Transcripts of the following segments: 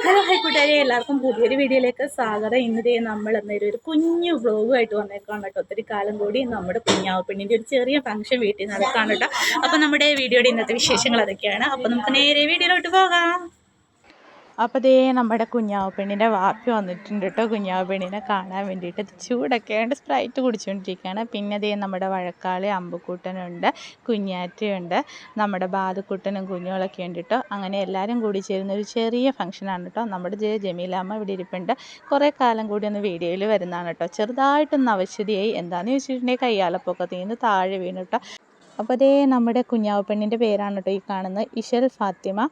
Hello hi കൂട്ടുകാരെ, എല്ലാവർക്കും പുതിയൊരു വീഡിയോയിലേക്ക് സ്വാഗതം. ഇന്നതേ നമ്മൾ ഒരു കുഞ്ഞു വ്ലോഗുമായിട്ട് വന്നേക്കാണ് കേട്ടോ. ഒത്തിരി കാലം കൂടി നമ്മുടെ കുഞ്ഞാവ് പെണ്ണിൻ്റെ ഒരു ചെറിയ ഫംഗ്ഷൻ വീട്ടിൽ നടക്കാണ് കേട്ടോ. അപ്പോൾ നമ്മുടെ വീഡിയോയുടെ ഇന്നത്തെ വിശേഷങ്ങൾ അതൊക്കെയാണ്. അപ്പോൾ നമുക്ക് നേരെ വീഡിയോയിലോട്ട് പോകാം. അപ്പോൾ ദേ നമ്മുടെ കുഞ്ഞാവ് പെണ്ണിൻ്റെ വാപ്പി വന്നിട്ടുണ്ട് കേട്ടോ. കുഞ്ഞാവ് പെണ്ണിനെ കാണാൻ വേണ്ടിയിട്ട് ചൂടൊക്കെ ആയിട്ട് സ്പ്രൈറ്റ് കുടിച്ചുകൊണ്ടിരിക്കുകയാണ്. പിന്നെ ദേ നമ്മുടെ വഴക്കാളി അമ്പുക്കുട്ടനുണ്ട്, കുഞ്ഞാറ്റയുണ്ട്, നമ്മുടെ ബാധുക്കുട്ടനും കുഞ്ഞുങ്ങളൊക്കെ ഉണ്ട് കേട്ടോ. അങ്ങനെ എല്ലാവരും കൂടി ചേരുന്ന ഒരു ചെറിയ ഫംഗ്ഷനാണ് കേട്ടോ. നമ്മുടെ ജമീലാമ്മ ഇവിടെ ഇരിപ്പുണ്ട്. കുറേ കാലം കൂടി ഒന്ന് വീഡിയോയിൽ വരുന്നതാണ് കേട്ടോ. ചെറുതായിട്ടൊന്ന് അവശതയായി. എന്താണെന്ന് ചോദിച്ചിട്ടുണ്ടെങ്കിൽ കയ്യാലപ്പൊക്കത്തിൽ നിന്ന് താഴെ വീണു കേട്ടോ. അപ്പോൾ ദേ നമ്മുടെ കുഞ്ഞാവ് പെണ്ണിൻ്റെ പേരാണ് കേട്ടോ ഈ കാണുന്നത്, ഇഷൽ ഫാത്തിമ.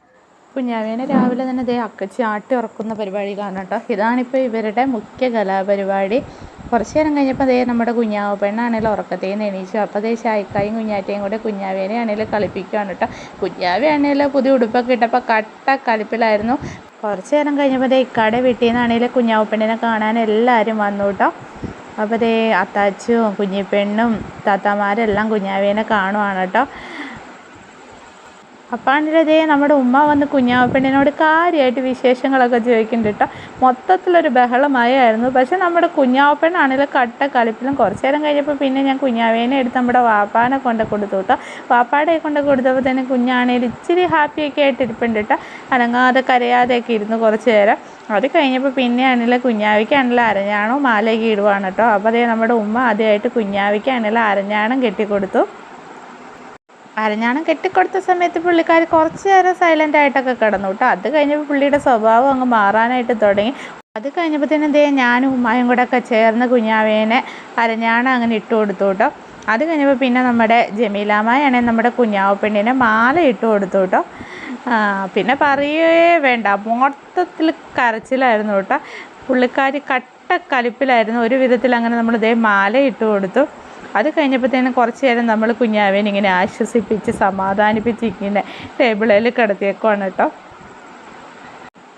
കുഞ്ഞാവേനെ രാവിലെ തന്നെ ദേ അക്കച്ചി ആട്ടി ഉറക്കുന്ന പരിപാടി കാണാം കേട്ടോ. ഇതാണിപ്പോൾ ഇവരുടെ മുഖ്യ കലാപരിപാടി. കുറച്ച് നേരം കഴിഞ്ഞപ്പോൾ ദേ നമ്മുടെ കുഞ്ഞാവ് പെണ്ണാണെങ്കിലും ഉറക്കത്തിൽ നിന്ന് എണീച്ചു. അപ്പോൾ ദേ ശായിക്കായും കുഞ്ഞാറ്റയും കൂടെ കുഞ്ഞാവേനെ ആണെങ്കിലും കളിപ്പിക്കുകയാണ് കേട്ടോ. കുഞ്ഞാവെ ആണെങ്കിലും പുതിയ ഉടുപ്പൊക്കെ ഇട്ടപ്പോൾ കട്ട കളിപ്പിലായിരുന്നു. കുറച്ച് നേരം കഴിഞ്ഞപ്പോൾ ദേ ഇക്കാടെ വീട്ടിൽ നിന്നാണെങ്കിലും കുഞ്ഞാവ് പെണ്ണിനെ കാണാൻ എല്ലാവരും വന്നു കേട്ടോ. അപ്പോൾ ദേ അത്താച്ചും കുഞ്ഞിപ്പെണ്ണും താത്താമാരെല്ലാം കുഞ്ഞാവേനെ കാണുവാണ് കേട്ടോ. അപ്പാണ്ടിലതേ നമ്മുടെ ഉമ്മ വന്ന് കുഞ്ഞാവ് പെണ്ണിനോട് കാര്യമായിട്ട് വിശേഷങ്ങളൊക്കെ ചോദിക്കുന്നുണ്ട് കേട്ടോ. മൊത്തത്തിലൊരു ബഹളമായിരുന്നു. പക്ഷെ നമ്മുടെ കുഞ്ഞാവ് പെണ്ണാണെങ്കിലും കട്ട കളിപ്പിലും. കുറച്ച് നേരം കഴിഞ്ഞപ്പോൾ പിന്നെ ഞാൻ കുഞ്ഞാവേനെ എടുത്ത് നമ്മുടെ വാപ്പാനെ കൊണ്ട് കൊടുത്തു കേട്ടോ. വാപ്പാടെ കൊണ്ട് കൊടുത്തപ്പോൾ തന്നെ കുഞ്ഞാണേലും ഇച്ചിരി ഹാപ്പിയൊക്കെ ആയിട്ട് ഇരിപ്പുണ്ട് കേട്ടോ. അനങ്ങാതെ കരയാതെയൊക്കെ ഇരുന്നു കുറച്ച് നേരം. അത് കഴിഞ്ഞപ്പോൾ പിന്നെ ആണെങ്കിലും കുഞ്ഞാവിക്കാണെങ്കിലും അരഞ്ഞാണോ മാലയൊക്കെ ഇടുവാണ് കേട്ടോ. അപ്പോൾ അതേ നമ്മുടെ ഉമ്മ ആദ്യമായിട്ട് കുഞ്ഞാവിക്കാണെങ്കിലും അരഞ്ഞാണം കെട്ടിക്കൊടുത്തു. അരഞ്ഞാണം കെട്ടിക്കൊടുത്ത സമയത്ത് പുള്ളിക്കാർ കുറച്ച് നേരം സൈലൻ്റ് ആയിട്ടൊക്കെ കിടന്നു കേട്ടോ. അത് കഴിഞ്ഞപ്പോൾ പുള്ളിയുടെ സ്വഭാവം അങ്ങ് മാറാനായിട്ട് തുടങ്ങി. അത് കഴിഞ്ഞപ്പോൾ തന്നെ ദേ ഞാനും ഉമ്മായും കൂടെ ഒക്കെ ചേർന്ന് കുഞ്ഞാവേനെ അരഞ്ഞാണം അങ്ങനെ ഇട്ട് കൊടുത്തു കേട്ടോ. അത് കഴിഞ്ഞപ്പോൾ പിന്നെ നമ്മുടെ ജമീലാമ്മയാണെങ്കിൽ നമ്മുടെ കുഞ്ഞാവ് പെണ്ണിനെ മാല ഇട്ട് കൊടുത്തു കേട്ടോ. പിന്നെ പറയേ വേണ്ട, മൊത്തത്തിൽ കരച്ചിലായിരുന്നു കേട്ടോ. പുള്ളിക്കാരി കട്ട കലിപ്പിലായിരുന്നു. ഒരു വിധത്തിൽ അങ്ങനെ നമ്മൾ ദേ മാല ഇട്ട് കൊടുത്തു. അത് കഴിഞ്ഞപ്പോഴത്തേനും കുറച്ച് നേരം നമ്മൾ കുഞ്ഞാവേനെ ഇങ്ങനെ ആശ്വസിപ്പിച്ച് സമാധാനിപ്പിച്ച് ഇങ്ങനെ ടേബിളിൽ കിടത്തിയേക്കുവാണ് കേട്ടോ.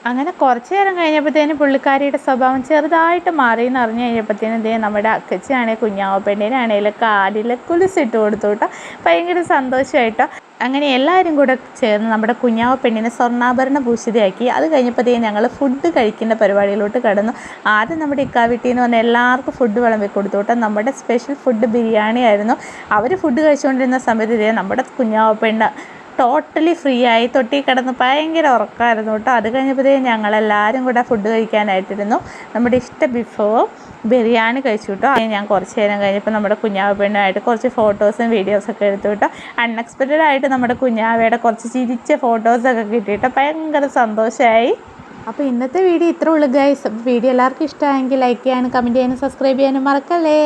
അങ്ങനെ കുറച്ച് നേരം കഴിഞ്ഞപ്പോഴത്തേനും പുള്ളിക്കാരിയുടെ സ്വഭാവം ചെറുതായിട്ട് മാറിയെന്ന് അറിഞ്ഞു കഴിഞ്ഞപ്പോഴത്തേനും ദേ നമ്മുടെ അക്കച്ചിയാണെങ്കിൽ കുഞ്ഞാവ് പെണ്ണിനാണെങ്കിലും കാലിൽ കുലിസിട്ട് കൊടുത്തു കേട്ടോ. ഭയങ്കര സന്തോഷമായിട്ടോ. അങ്ങനെ എല്ലാവരും കൂടെ ചേർന്ന് നമ്മുടെ കുഞ്ഞാവ് പെണ്ണിനെ സ്വർണ്ണാഭരണ ഭൂഷിതയാക്കി. അത് കഴിഞ്ഞപ്പോഴത്തേക്കും ഞങ്ങൾ ഫുഡ് കഴിക്കുന്ന പരിപാടിയിലോട്ട് കടന്നു. ആദ്യം നമ്മുടെ വീട്ടിൽ നിന്ന് വന്ന് എല്ലാവർക്കും ഫുഡ് വിളമ്പി കൊടുത്തു കേട്ടോ. നമ്മുടെ സ്പെഷ്യൽ ഫുഡ് ബിരിയാണി ആയിരുന്നു. അവർ ഫുഡ് കഴിച്ചുകൊണ്ടിരുന്ന സമയത്ത് നമ്മുടെ കുഞ്ഞാവ് പെണ്ണ് ടോട്ടലി ഫ്രീ ആയി തൊട്ടി കിടന്ന് ഭയങ്കര ഉറക്കമായിരുന്നു കേട്ടോ. അത് കഴിഞ്ഞപ്പോഴത്തേക്കും ഞങ്ങളെല്ലാവരും കൂടെ ഫുഡ് കഴിക്കാനായിട്ടിരുന്നു. നമ്മുടെ ഇഷ്ട വിഭവം ബിരിയാണി കഴിച്ചു കേട്ടോ. ഞാൻ കുറച്ച് നേരം കഴിഞ്ഞപ്പോൾ നമ്മുടെ കുഞ്ഞാവ് പെണ്ണുമായിട്ട് കുറച്ച് ഫോട്ടോസും വീഡിയോസൊക്കെ എടുത്തു കേട്ടോ. അൺഎക്സ്പെക്റ്റഡ് ആയിട്ട് നമ്മുടെ കുഞ്ഞാവയുടെ കുറച്ച് ചിരിച്ച ഫോട്ടോസൊക്കെ കിട്ടിയിട്ട് ഭയങ്കര സന്തോഷമായി. അപ്പോൾ ഇന്നത്തെ വീഡിയോ ഇത്രേ ഉള്ളൂ ഗൈസ്. വീഡിയോ എല്ലാവർക്കും ഇഷ്ടമായെങ്കിൽ ലൈക്ക് ചെയ്യാനും കമൻറ്റ് ചെയ്യാനും സബ്സ്ക്രൈബ് ചെയ്യാനും മറക്കല്ലേ.